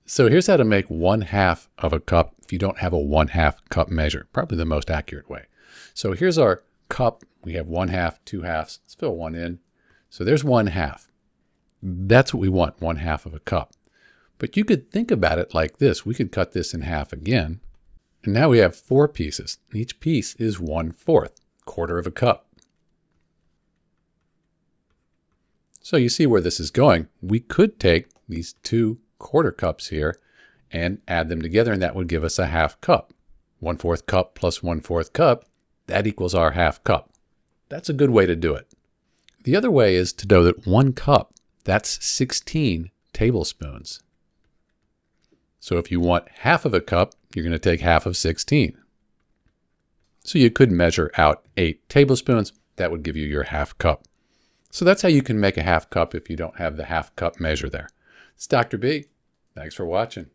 So here's how to make 1/2 of a cup if you don't have a 1/2 cup measure, probably the most accurate way. So here's our cup. We have 1/2, 2/2. Let's fill one in. So there's 1/2. That's what we want, 1/2 of a cup. But you could think about it like this. We could cut this in half again. And now we have 4 pieces. Each piece is 1/4, quarter of a cup. So you see where this is going. We could take these 2 quarter cups here and add them together, and that would give us a 1/2 cup. 1/4 cup plus 1/4 cup, that equals our 1/2 cup. That's a good way to do it. The other way is to know that 1 cup, that's 16 tablespoons. So if you want 1/2 of a cup, you're going to take 1/2 of 16. So you could measure out 8 tablespoons. That would give you your 1/2 cup. So that's how you can make a 1/2 cup if you don't have the 1/2 cup measure there. It's Dr. B. Thanks for watching.